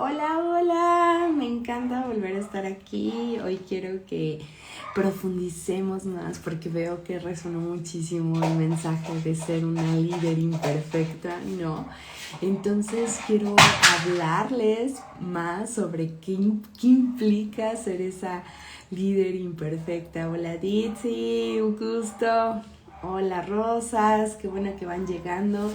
Hola, hola, me encanta volver a estar aquí. Hoy quiero que profundicemos más porque veo que resonó muchísimo el mensaje de ser una líder imperfecta, ¿no? Entonces quiero hablarles más sobre qué implica ser esa líder imperfecta. Hola Ditzi, un gusto. Hola Rosas, qué bueno que van llegando.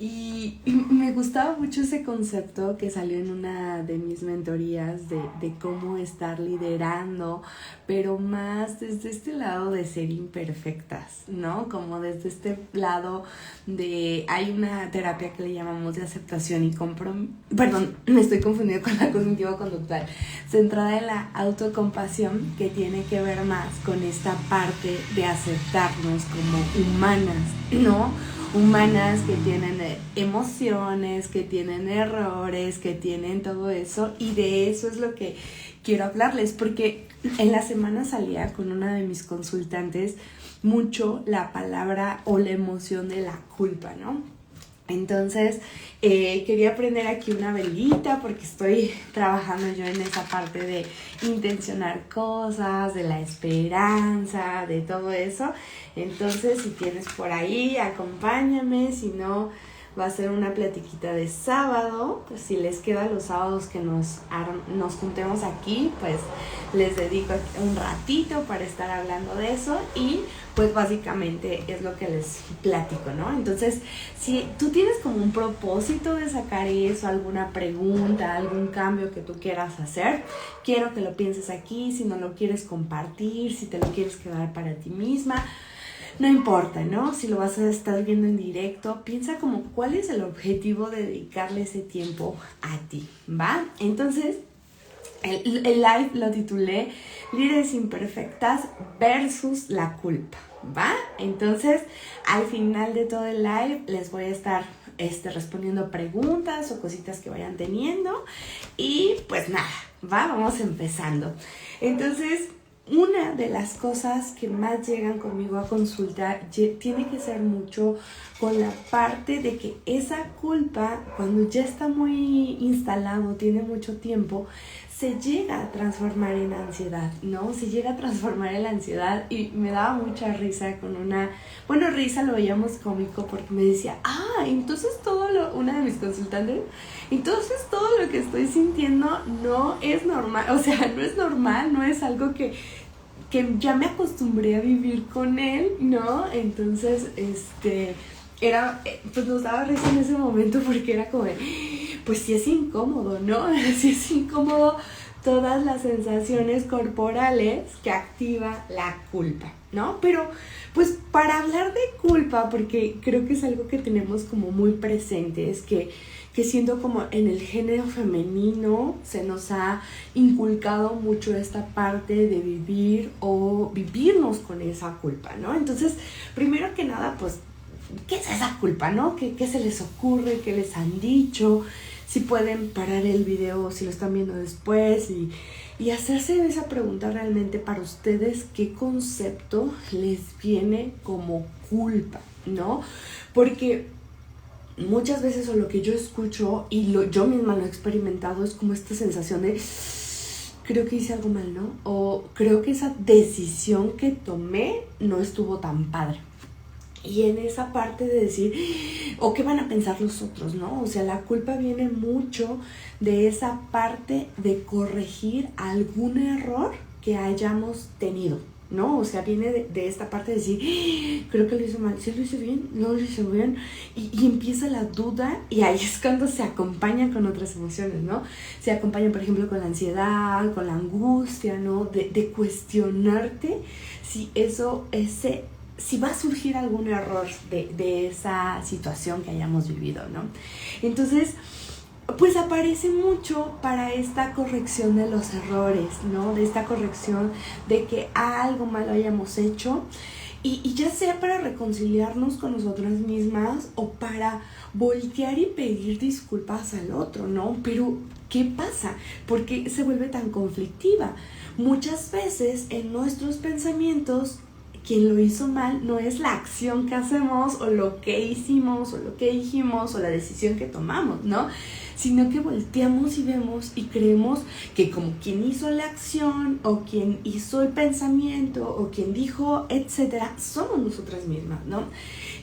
Y me gustaba mucho ese concepto que salió en una de mis mentorías de cómo estar liderando, pero más desde este lado de ser imperfectas, ¿no? Como desde este lado de... Hay una terapia que le llamamos de aceptación y compromiso. Perdón, me estoy confundiendo con la cognitivo-conductual. Centrada en la autocompasión, que tiene que ver más con esta parte de aceptarnos como humanas, ¿no? Humanas que tienen emociones, que tienen errores, que tienen todo eso, y de eso es lo que quiero hablarles, porque en la semana salía con una de mis consultantes mucho la palabra o la emoción de la culpa, ¿no? Entonces quería prender aquí una velita porque estoy trabajando yo en esa parte de intencionar cosas, de la esperanza, de todo eso. Entonces si tienes por ahí, acompáñame, si no va a ser una platiquita de sábado. Pues si les queda los sábados que nos juntemos aquí, pues les dedico un ratito para estar hablando de eso y pues básicamente es lo que les platico, ¿no? Entonces, si tú tienes como un propósito de sacar eso, alguna pregunta, algún cambio que tú quieras hacer, quiero que lo pienses aquí. Si no lo quieres compartir, si te lo quieres quedar para ti misma, no importa, ¿no? Si lo vas a estar viendo en directo, piensa como cuál es el objetivo de dedicarle ese tiempo a ti, ¿va? Entonces, el live lo titulé Líderes Imperfectas versus la culpa, ¿va? Entonces, al final de todo el live les voy a estar respondiendo preguntas o cositas que vayan teniendo. Y pues nada, ¿va? Vamos empezando. Entonces, una de las cosas que más llegan conmigo a consulta tiene que ser mucho con la parte de que esa culpa, cuando ya está muy instalado, tiene mucho tiempo, se llega a transformar en ansiedad, ¿no? Se llega a transformar en la ansiedad y me daba mucha risa con risa lo veíamos cómico porque me decía, entonces una de mis consultantes, entonces todo lo que estoy sintiendo no es normal, o sea, no es normal, no es algo que ya me acostumbré a vivir con él, ¿no? Entonces, pues nos daba risa en ese momento porque era como pues sí es incómodo, ¿no? Sí es incómodo todas las sensaciones corporales que activa la culpa, ¿no? Pero, pues para hablar de culpa, porque creo que es algo que tenemos como muy presente, es que siento como en el género femenino se nos ha inculcado mucho esta parte de vivir o vivirnos con esa culpa, ¿no? Entonces, primero que nada, pues, ¿qué es esa culpa, no? ¿Qué se les ocurre? ¿Qué les han dicho? Si pueden parar el video, si lo están viendo después y hacerse esa pregunta realmente para ustedes, ¿qué concepto les viene como culpa, no? Porque muchas veces, o lo que yo escucho y yo misma lo he experimentado, es como esta sensación de creo que hice algo mal, ¿no? O creo que esa decisión que tomé no estuvo tan padre. Y en esa parte de decir, o qué van a pensar los otros, ¿no? O sea, la culpa viene mucho de esa parte de corregir algún error que hayamos tenido, ¿no? O sea, viene de esta parte de decir, creo que lo hice mal, ¿sí lo hice bien? ¿No lo hice bien? Y empieza la duda, y ahí es cuando se acompaña con otras emociones, ¿no? Se acompaña, por ejemplo, con la ansiedad, con la angustia, ¿no? De cuestionarte si va a surgir algún error de esa situación que hayamos vivido, ¿no? Entonces, pues aparece mucho para esta corrección de los errores, ¿no? De esta corrección de que algo malo hayamos hecho y ya sea para reconciliarnos con nosotras mismas o para voltear y pedir disculpas al otro, ¿no? Pero, ¿qué pasa? ¿Por qué se vuelve tan conflictiva? Muchas veces en nuestros pensamientos quien lo hizo mal no es la acción que hacemos o lo que hicimos o lo que dijimos o la decisión que tomamos, ¿no? sino que volteamos y vemos y creemos que como quien hizo la acción o quien hizo el pensamiento o quien dijo, etcétera, somos nosotras mismas, ¿no?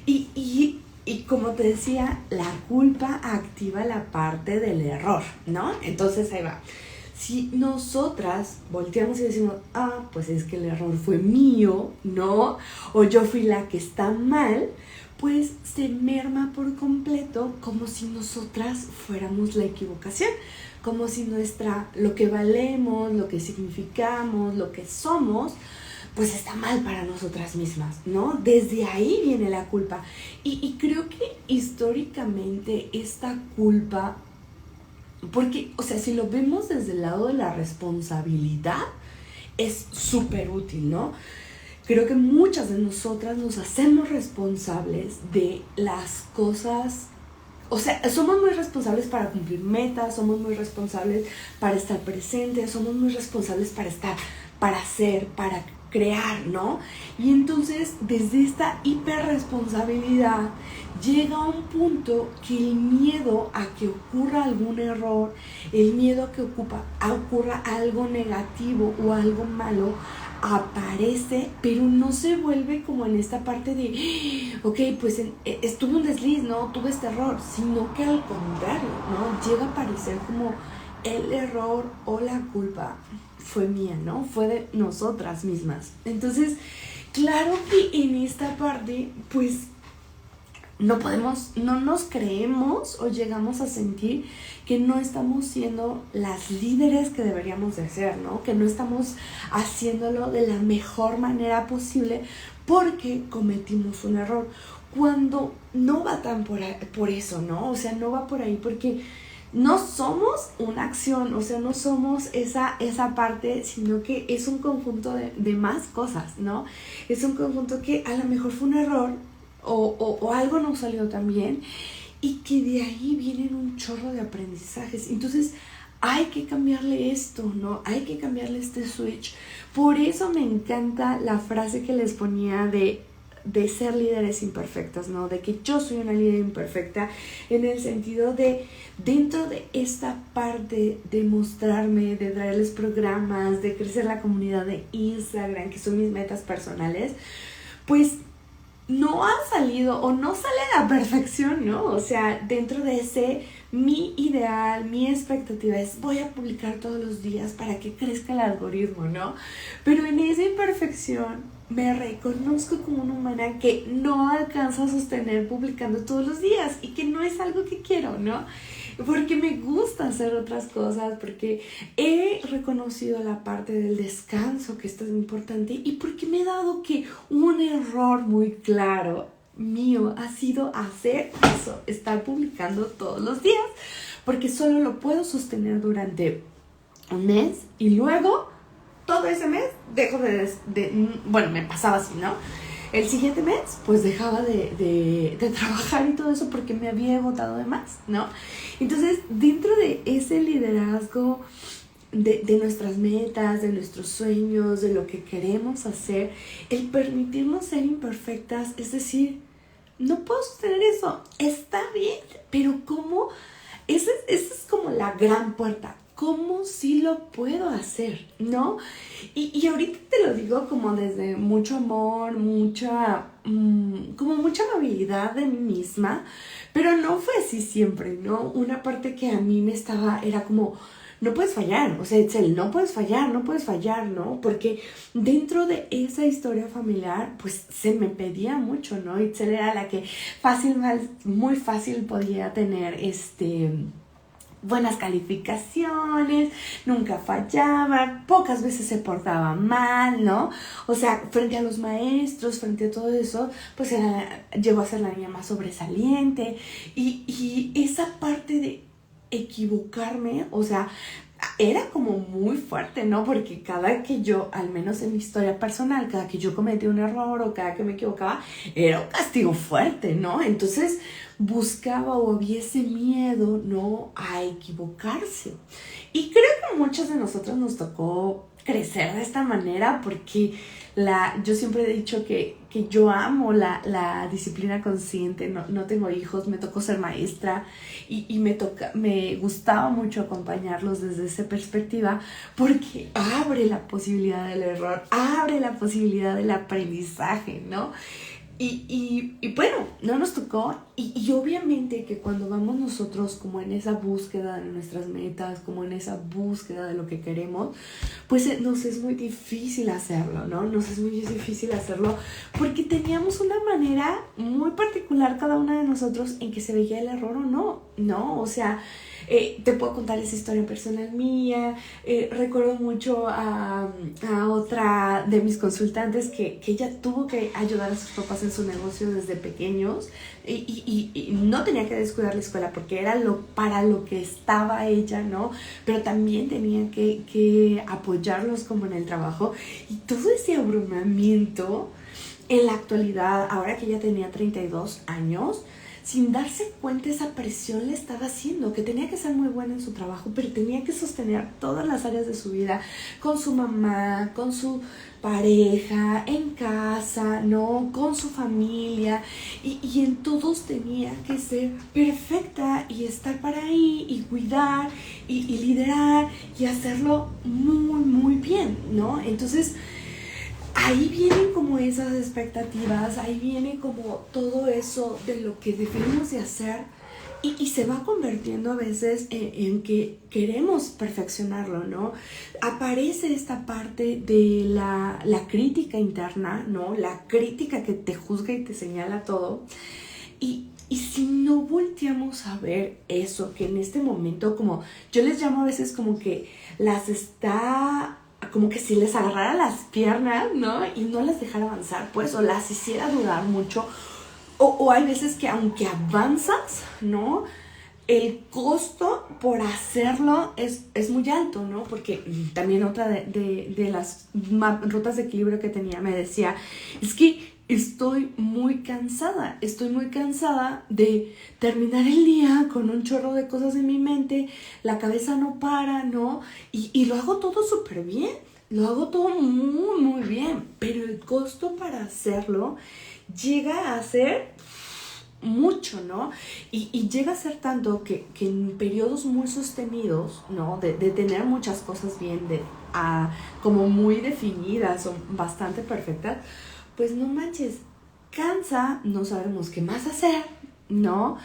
Y como te decía, la culpa activa la parte del error, ¿no? Entonces ahí va. Si nosotras volteamos y decimos, pues es que el error fue mío, ¿no? O yo fui la que está mal, pues se merma por completo como si nosotras fuéramos la equivocación, como si lo que valemos, lo que significamos, lo que somos, pues está mal para nosotras mismas, ¿no? Desde ahí viene la culpa. Y creo que históricamente esta culpa, porque, o sea, si lo vemos desde el lado de la responsabilidad, es súper útil, ¿no? Creo que muchas de nosotras nos hacemos responsables de las cosas. O sea, somos muy responsables para cumplir metas, somos muy responsables para estar presentes, somos muy responsables para hacer, para crear, ¿no? Y entonces, desde esta hiperresponsabilidad, llega un punto que el miedo a que ocurra algún error, el miedo a que ocurra algo negativo o algo malo, aparece, pero no se vuelve como en esta parte de, ok, pues estuve un desliz, ¿no? Tuve este error, sino que al contrario, ¿no? Llega a aparecer como el error o la culpa fue mía, ¿no? Fue de nosotras mismas. Entonces, claro que en esta parte, pues, no nos creemos o llegamos a sentir que no estamos siendo las líderes que deberíamos de ser, ¿no? Que no estamos haciéndolo de la mejor manera posible porque cometimos un error. Cuando no va tan por eso, ¿no? O sea, no va por ahí porque no somos una acción, o sea, no somos esa parte, sino que es un conjunto de más cosas, ¿no? Es un conjunto que a lo mejor fue un error o algo no salió tan bien y que de ahí vienen un chorro de aprendizajes. Entonces hay que cambiarle esto, ¿no? Hay que cambiarle este switch. Por eso me encanta la frase que les ponía de ser líderes imperfectas, ¿no? De que yo soy una líder imperfecta en el sentido de dentro de esta parte de mostrarme, de traerles programas, de crecer la comunidad de Instagram, que son mis metas personales, pues no ha salido o no sale a la perfección, ¿no? O sea, dentro de ese, mi ideal, mi expectativa es voy a publicar todos los días para que crezca el algoritmo, ¿no? Pero en esa imperfección me reconozco como una humana que no alcanza a sostener publicando todos los días y que no es algo que quiero, ¿no? Porque me gusta hacer otras cosas, porque he reconocido la parte del descanso, que esto es importante, y porque me he dado que un error muy claro mío ha sido hacer eso, estar publicando todos los días, porque solo lo puedo sostener durante un mes y luego todo ese mes dejo bueno, me pasaba así, ¿no? El siguiente mes, pues dejaba de trabajar y todo eso porque me había agotado de más, ¿no? Entonces, dentro de ese liderazgo de nuestras metas, de nuestros sueños, de lo que queremos hacer, el permitirnos ser imperfectas, es decir, no puedo sostener eso, está bien, pero ¿cómo? Esa es como la gran puerta. ¿Cómo sí lo puedo hacer? ¿No? Y ahorita te lo digo como desde mucho amor, como mucha amabilidad de mí misma, pero no fue así siempre, ¿no? Una parte que a mí era como, no puedes fallar, o sea, Itzel, no puedes fallar, ¿no? Porque dentro de esa historia familiar, pues se me pedía mucho, ¿no? Itzel era la que muy fácil podía tener buenas calificaciones, nunca fallaba, pocas veces se portaba mal, ¿no? O sea, frente a los maestros, frente a todo eso, pues llegó a ser la niña más sobresaliente y esa parte de equivocarme, o sea, era como muy fuerte, ¿no? Porque cada que yo, al menos en mi historia personal, cada que yo cometí un error o cada que me equivocaba, era un castigo fuerte, ¿no? Entonces buscaba o había ese miedo, ¿no? A equivocarse. Y creo que a muchas de nosotras nos tocó crecer de esta manera, porque yo siempre he dicho que yo amo la disciplina consciente. No tengo hijos, me tocó ser maestra y me gustaba mucho acompañarlos desde esa perspectiva, porque abre la posibilidad del error, abre la posibilidad del aprendizaje, ¿no? Y bueno, no nos tocó, y obviamente que cuando vamos nosotros como en esa búsqueda de nuestras metas, como en esa búsqueda de lo que queremos, pues nos es muy difícil hacerlo, ¿no? Nos es muy difícil hacerlo porque teníamos una manera muy particular cada una de nosotros en que se veía el error o no, ¿no? O sea, te puedo contar esa historia personal mía. Recuerdo mucho a otra de mis consultantes que ella tuvo que ayudar a sus papás en su negocio desde pequeños y no tenía que descuidar la escuela porque era para lo que estaba ella, ¿no? Pero también tenía que apoyarlos como en el trabajo, y todo ese abrumamiento en la actualidad, ahora que ella tenía 32 años, sin darse cuenta esa presión le estaba haciendo, que tenía que ser muy buena en su trabajo, pero tenía que sostener todas las áreas de su vida, con su mamá, con su pareja, en casa, ¿no? Con su familia, y en todos tenía que ser perfecta y estar para ahí y cuidar y liderar y hacerlo muy, muy bien, ¿no? Entonces, ahí vienen como esas expectativas, ahí viene como todo eso de lo que debemos de hacer, y se va convirtiendo a veces en que queremos perfeccionarlo, ¿no? Aparece esta parte de la crítica interna, ¿no? La crítica que te juzga y te señala todo. Y si no volteamos a ver eso, que en este momento, como yo les llamo a veces como que como que si les agarrara las piernas, ¿no? Y no las dejara avanzar, pues, o las hiciera dudar mucho. O hay veces que aunque avanzas, ¿no? El costo por hacerlo es muy alto, ¿no? Porque también otra de las rutas de equilibrio que tenía me decía, es que estoy muy cansada de terminar el día con un chorro de cosas en mi mente, la cabeza no para, ¿no? Y lo hago todo súper bien, lo hago todo muy, muy bien, pero el costo para hacerlo llega a ser mucho, ¿no? Y llega a ser tanto que en periodos muy sostenidos, ¿no? De tener muchas cosas bien, como muy definidas o bastante perfectas, pues no manches, cansa, no sabemos qué más hacer, ¿no?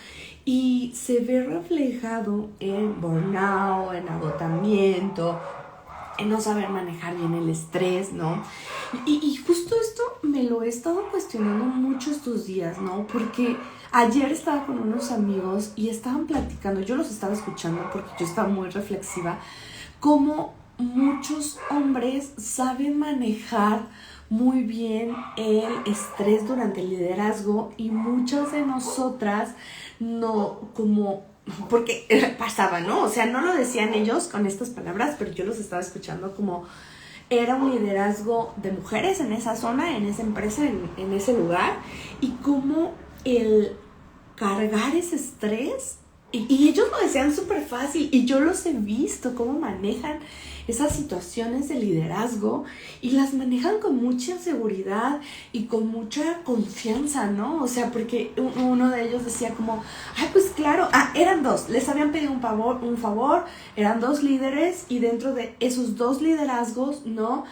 Y se ve reflejado en burnout, en agotamiento, en no saber manejar bien el estrés, ¿no? Y justo esto me lo he estado cuestionando mucho estos días, ¿no? Porque ayer estaba con unos amigos y estaban platicando, yo los estaba escuchando porque yo estaba muy reflexiva, cómo muchos hombres saben manejar muy bien el estrés durante el liderazgo, y muchas de nosotras no, como porque pasaba, ¿no? O sea, no lo decían ellos con estas palabras, pero yo los estaba escuchando como era un liderazgo de mujeres en esa zona, en esa empresa, en ese lugar, y cómo el cargar ese estrés, y ellos lo decían súper fácil, y yo los he visto cómo manejan esas situaciones de liderazgo, y las manejan con mucha seguridad y con mucha confianza, ¿no? O sea, porque uno de ellos decía como, ay, pues claro, eran dos, les habían pedido un favor, eran dos líderes, y dentro de esos dos liderazgos, ¿no?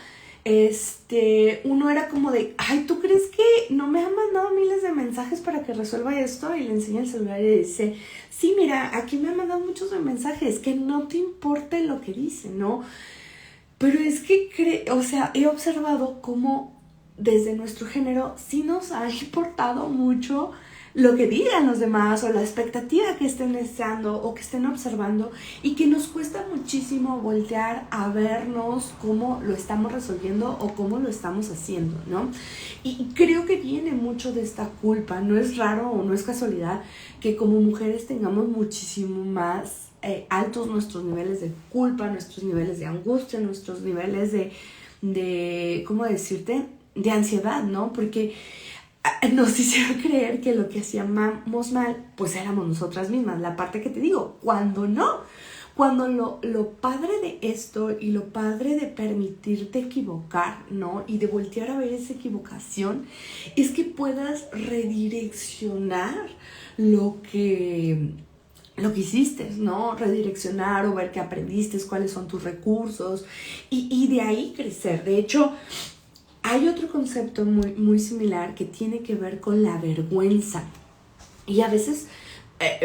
Uno era como de, ay, ¿tú crees que no me han mandado miles de mensajes para que resuelva esto? Y le enseña el celular y dice, sí, mira, aquí me han mandado muchos mensajes, que no te importe lo que dicen, ¿no? Pero es que, o sea, he observado cómo desde nuestro género sí nos ha importado mucho lo que digan los demás, o la expectativa que estén deseando o que estén observando, y que nos cuesta muchísimo voltear a vernos cómo lo estamos resolviendo o cómo lo estamos haciendo, ¿no? Y creo que viene mucho de esta culpa. No es raro o no es casualidad que como mujeres tengamos muchísimo más altos nuestros niveles de culpa, nuestros niveles de angustia, nuestros niveles de ¿cómo decirte? De ansiedad, ¿no? Porque nos hicieron creer que lo que hacíamos mal, pues éramos nosotras mismas, la parte que te digo, cuando no, Cuando lo padre de esto y lo padre de permitirte equivocar, ¿no? Y de voltear a ver esa equivocación, es que puedas redireccionar lo que hiciste, ¿no? Redireccionar o ver qué aprendiste, cuáles son tus recursos y de ahí crecer. De hecho, hay otro concepto muy, muy similar que tiene que ver con la vergüenza. Y a veces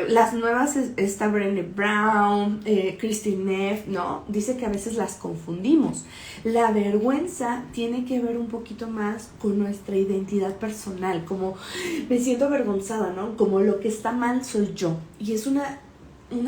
las nuevas, está Brené Brown, Christine Neff, ¿no? Dice que a veces las confundimos. La vergüenza tiene que ver un poquito más con nuestra identidad personal, como me siento avergonzada, ¿no? Como lo que está mal soy yo. Y es una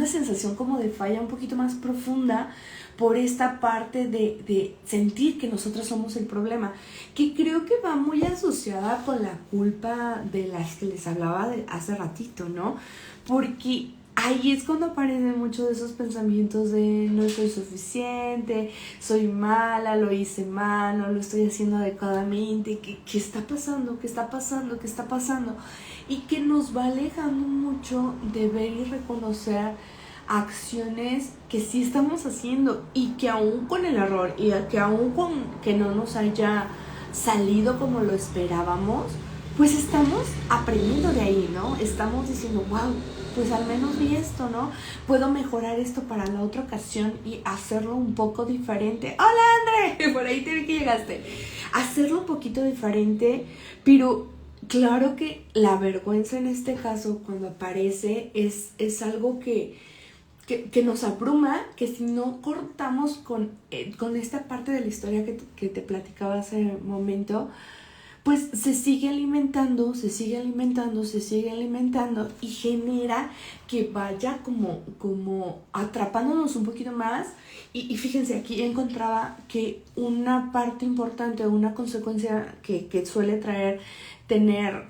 sensación como de falla un poquito más profunda por esta parte de sentir que nosotros somos el problema, que creo que va muy asociada con la culpa de las que les hablaba hace ratito, ¿no? Porque ahí es cuando aparecen muchos de esos pensamientos de no soy suficiente, soy mala, lo hice mal, no lo estoy haciendo adecuadamente, ¿qué está pasando? ¿Qué está pasando? ¿Qué está pasando? Y que nos va alejando mucho de ver y reconocer acciones que sí estamos haciendo y que aún con el error y que aún con que no nos haya salido como lo esperábamos, pues estamos aprendiendo de ahí, ¿no? Estamos diciendo, wow, pues al menos vi esto, ¿no? Puedo mejorar esto para la otra ocasión y hacerlo un poco diferente. ¡Hola, André! Por ahí te vi que llegaste. Hacerlo un poquito diferente, pero claro que la vergüenza en este caso, cuando aparece, es algo que nos abruma, que si no cortamos con esta parte de la historia que te platicaba hace un momento, pues se sigue alimentando y genera que vaya como atrapándonos un poquito más. Y fíjense, aquí encontraba que una parte importante, una consecuencia que suele tener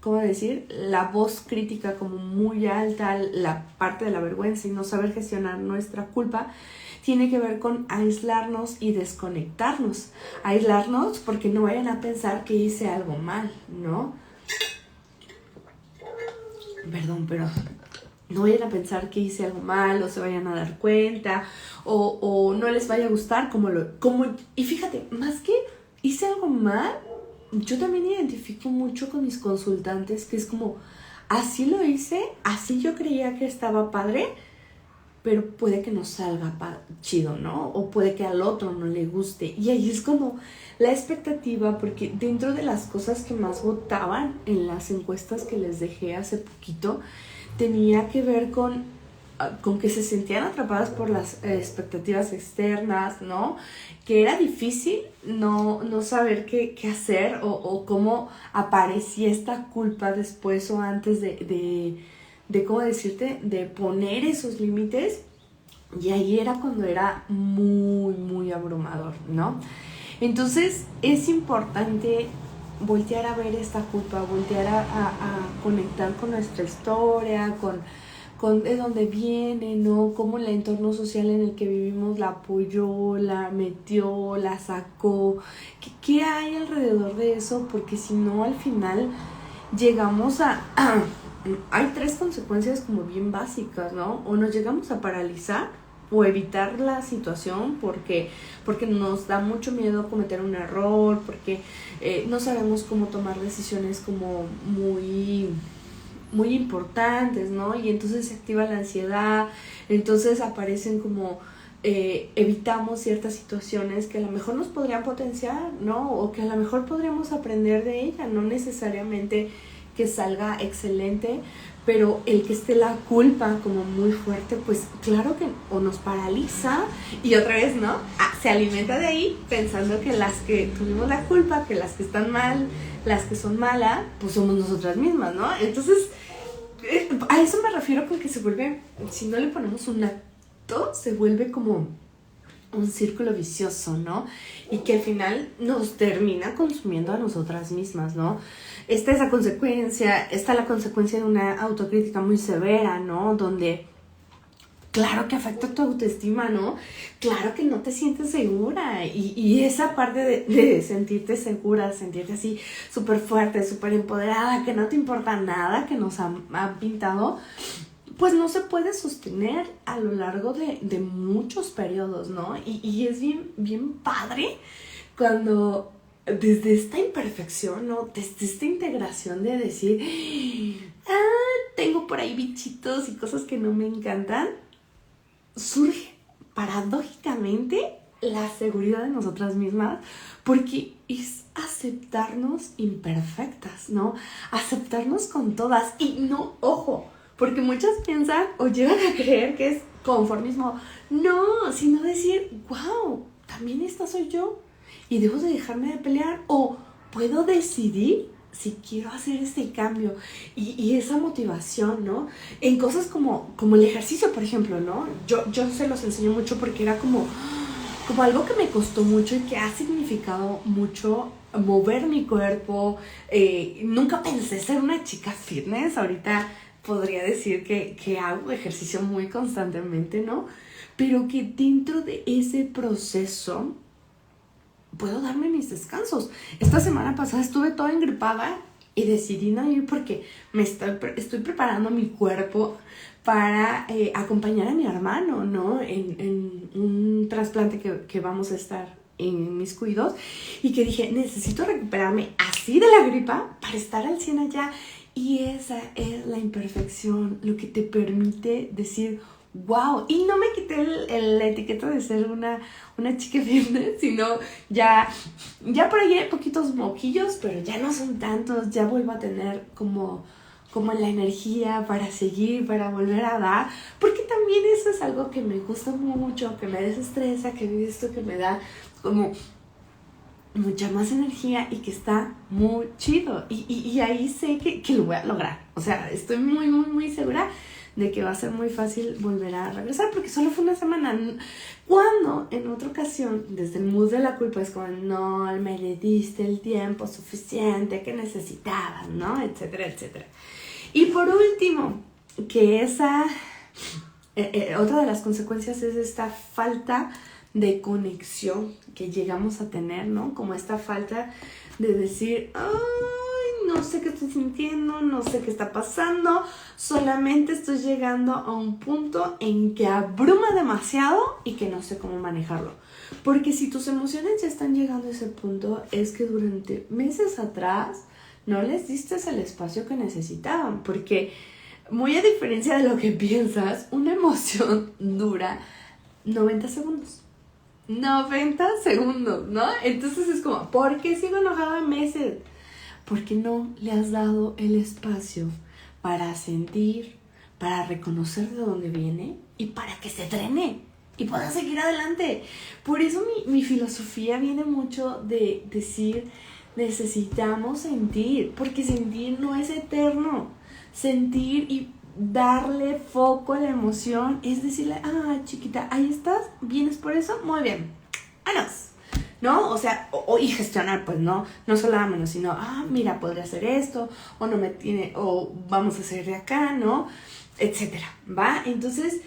¿cómo decir? La voz crítica como muy alta, la parte de la vergüenza y no saber gestionar nuestra culpa, tiene que ver con aislarnos y desconectarnos. Aislarnos porque no vayan a pensar que hice algo mal, ¿no? Perdón, pero no vayan a pensar que hice algo mal o se vayan a dar cuenta o no les vaya a gustar y fíjate, más que hice algo mal, yo también identifico mucho con mis consultantes que es como, así lo hice, así yo creía que estaba padre, pero puede que no salga chido, ¿no? O puede que al otro no le guste. Y ahí es como la expectativa, porque dentro de las cosas que más votaban en las encuestas que les dejé hace poquito, tenía que ver con que se sentían atrapadas por las expectativas externas, ¿no? Que era difícil no saber qué hacer o cómo aparecía esta culpa después o antes de cómo decirte, de poner esos límites. Y ahí era cuando era muy, muy abrumador, ¿no? Entonces es importante voltear a ver esta culpa, voltear a conectar con nuestra historia, con de dónde viene, ¿no? Cómo el entorno social en el que vivimos la apoyó, la metió, la sacó. ¿Qué hay alrededor de eso? Porque si no, al final llegamos hay 3 consecuencias como bien básicas, ¿no? O nos llegamos a paralizar o evitar la situación porque nos da mucho miedo cometer un error, porque no sabemos cómo tomar decisiones como muy importantes, ¿no? Y entonces se activa la ansiedad, entonces aparecen como evitamos ciertas situaciones que a lo mejor nos podrían potenciar, ¿no? O que a lo mejor podríamos aprender de ella, no necesariamente que salga excelente, pero el que esté la culpa como muy fuerte, pues claro que o nos paraliza y otra vez, ¿no? Se alimenta de ahí pensando que las que tuvimos la culpa, que las que están mal, las que son malas, pues somos nosotras mismas, ¿no? Entonces, a eso me refiero con que se vuelve, si no le ponemos un acto, se vuelve como un círculo vicioso, ¿no? Y que al final nos termina consumiendo a nosotras mismas, ¿no? Está la consecuencia de una autocrítica muy severa, ¿no? Donde, claro que afecta tu autoestima, ¿no? Claro que no te sientes segura. Y esa parte de sentirte segura, sentirte así súper fuerte, súper empoderada, que no te importa nada que nos han pintado, pues no se puede sostener a lo largo de muchos periodos, ¿no? Y es bien, bien padre cuando desde esta imperfección, ¿no? Desde esta integración de decir, tengo por ahí bichitos y cosas que no me encantan, surge paradójicamente la seguridad de nosotras mismas, porque es aceptarnos imperfectas, ¿no? Aceptarnos con todas. Y no, ojo, porque muchas piensan o llegan a creer que es conformismo. No, sino decir, wow, también esta soy yo y debo de dejarme de pelear, o puedo decidir si quiero hacer este cambio. Y esa motivación, ¿no? En cosas como el ejercicio, por ejemplo, ¿no? Yo se los enseño mucho porque era como algo que me costó mucho y que ha significado mucho mover mi cuerpo. Nunca pensé ser una chica fitness. Ahorita podría decir que hago ejercicio muy constantemente, ¿no? Pero que dentro de ese proceso puedo darme mis descansos. Esta semana pasada estuve toda engripada y decidí no ir porque estoy preparando mi cuerpo para acompañar a mi hermano, ¿no? En un trasplante que vamos a estar en mis cuidados, y que dije, necesito recuperarme así de la gripa para estar al 100 allá. Y esa es la imperfección, lo que te permite decir, wow. Y no me quité la etiqueta de ser una chica fitness, sino ya por ahí hay poquitos moquillos, pero ya no son tantos. Ya vuelvo a tener como la energía para seguir, para volver a dar, porque también eso es algo que me gusta mucho, que me desestresa, que he visto que me da como mucha más energía y que está muy chido. Y ahí sé que lo voy a lograr. O sea, estoy muy, muy, muy segura de que va a ser muy fácil volver a regresar, porque solo fue una semana. Cuando en otra ocasión, desde el mood de la culpa, es como, no me le diste el tiempo suficiente que necesitabas, ¿no? Etcétera, etcétera. Y por último, que esa, otra de las consecuencias es esta falta de conexión que llegamos a tener, ¿no? Como esta falta de decir, ay, no sé qué estoy sintiendo, no sé qué está pasando, solamente estoy llegando a un punto en que abruma demasiado y que no sé cómo manejarlo. Porque si tus emociones ya están llegando a ese punto, es que durante meses atrás no les diste el espacio que necesitaban, porque muy a diferencia de lo que piensas, una emoción dura 90 segundos. 90 segundos, ¿no? Entonces es como, ¿por qué sigo enojada meses? Porque no le has dado el espacio para sentir, para reconocer de dónde viene y para que se drene y pueda seguir adelante. Por eso mi filosofía viene mucho de decir, necesitamos sentir, porque sentir no es eterno. Sentir y darle foco a la emoción es decirle, chiquita, ahí estás, vienes por eso, muy bien, vámonos, ¿no? O sea, y gestionar, pues no solo vámonos, sino, mira, podría hacer esto, o no me tiene, o vamos a hacer de acá, ¿no? Etcétera, ¿va? Entonces,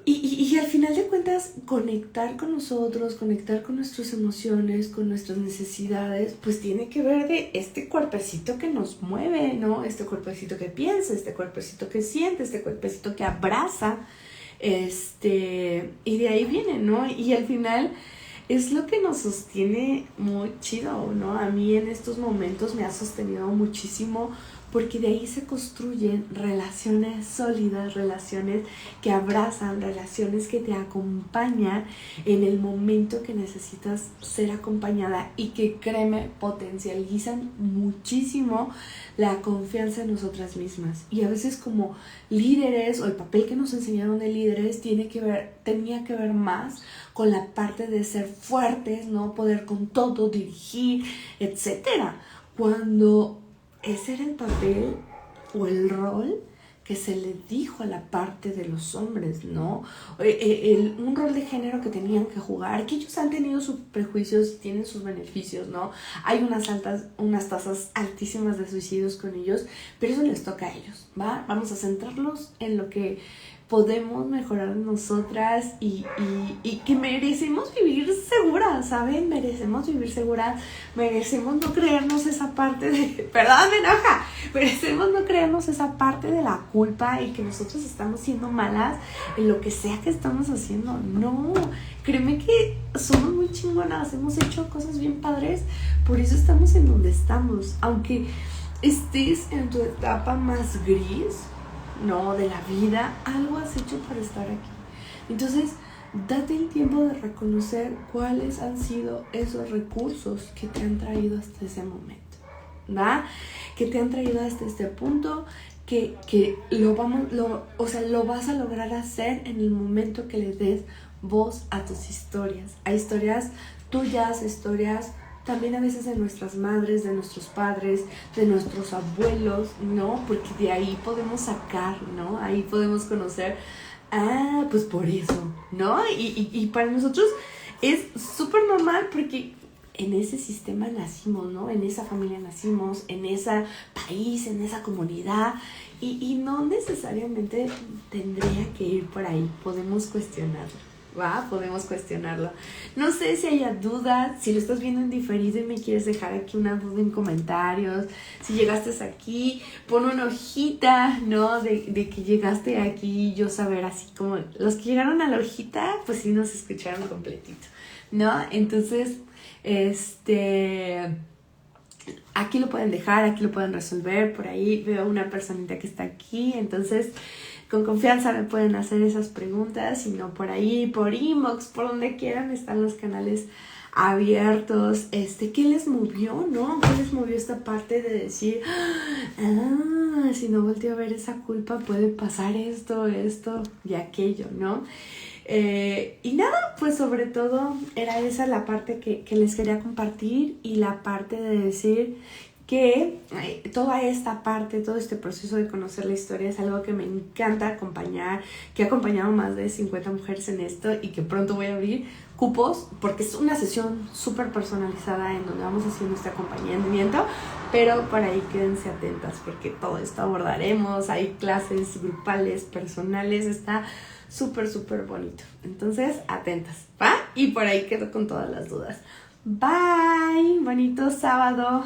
y al final de cuentas, conectar con nosotros, conectar con nuestras emociones, con nuestras necesidades, pues tiene que ver de este cuerpecito que nos mueve, ¿no? Este cuerpecito que piensa, este cuerpecito que siente, este cuerpecito que abraza, y de ahí viene, ¿no? Y al final es lo que nos sostiene muy chido, ¿no? A mí en estos momentos me ha sostenido muchísimo, porque de ahí se construyen relaciones sólidas, relaciones que abrazan, relaciones que te acompañan en el momento que necesitas ser acompañada, y que, créeme, potencializan muchísimo la confianza en nosotras mismas. Y a veces como líderes, o el papel que nos enseñaron de líderes tenía que ver más con la parte de ser fuertes, ¿no? Poder con todo, dirigir, etcétera. Cuando ese era el papel o el rol que se le dijo a la parte de los hombres, ¿no? Un rol de género que tenían que jugar, que ellos han tenido sus prejuicios y tienen sus beneficios, ¿no? Hay unas tasas altísimas de suicidios con ellos, pero eso les toca a ellos, ¿va? Vamos a centrarlos en lo que podemos mejorar nosotras y que merecemos vivir seguras, ¿saben? Merecemos vivir seguras, merecemos no creernos esa parte de, perdón, me enoja, merecemos no creernos esa parte de la culpa y que nosotros estamos siendo malas en lo que sea que estamos haciendo. No, créeme que somos muy chingonas, hemos hecho cosas bien padres, por eso estamos en donde estamos, aunque estés en tu etapa más gris, no, de la vida, algo has hecho para estar aquí. Entonces, date el tiempo de reconocer cuáles han sido esos recursos que te han traído hasta ese momento, ¿va? Que te han traído hasta este punto, que lo vas a lograr hacer en el momento que le des voz a tus historias, a historias tuyas, historias también a veces de nuestras madres, de nuestros padres, de nuestros abuelos, ¿no? Porque de ahí podemos sacar, ¿no? Ahí podemos conocer, pues por eso, ¿no? Y para nosotros es súper normal porque en ese sistema nacimos, ¿no? En esa familia nacimos, en ese país, en esa comunidad, y no necesariamente tendría que ir por ahí, podemos cuestionarlo. Podemos cuestionarlo. No sé si haya dudas, si lo estás viendo en diferido y me quieres dejar aquí una duda en comentarios, si llegaste aquí, pon una hojita, ¿no? De que llegaste aquí, yo saber así como los que llegaron a la hojita, pues sí nos escucharon completito, ¿no? Entonces, aquí lo pueden dejar, aquí lo pueden resolver, por ahí veo una personita que está aquí, entonces con confianza me pueden hacer esas preguntas, si no por ahí, por inbox, por donde quieran, están los canales abiertos. ¿Qué les movió, no? ¿Qué les movió esta parte de decir, si no volteo a ver esa culpa puede pasar esto y aquello, ¿no? Y nada, pues sobre todo era esa la parte que les quería compartir y la parte de decir que toda esta parte, todo este proceso de conocer la historia es algo que me encanta acompañar, que he acompañado más de 50 mujeres en esto y que pronto voy a abrir cupos porque es una sesión súper personalizada en donde vamos haciendo este acompañamiento, pero por ahí quédense atentas porque todo esto abordaremos, hay clases grupales, personales, está súper, súper bonito. Entonces, atentas, ¿va? Y por ahí quedo con todas las dudas. Bye, bonito sábado.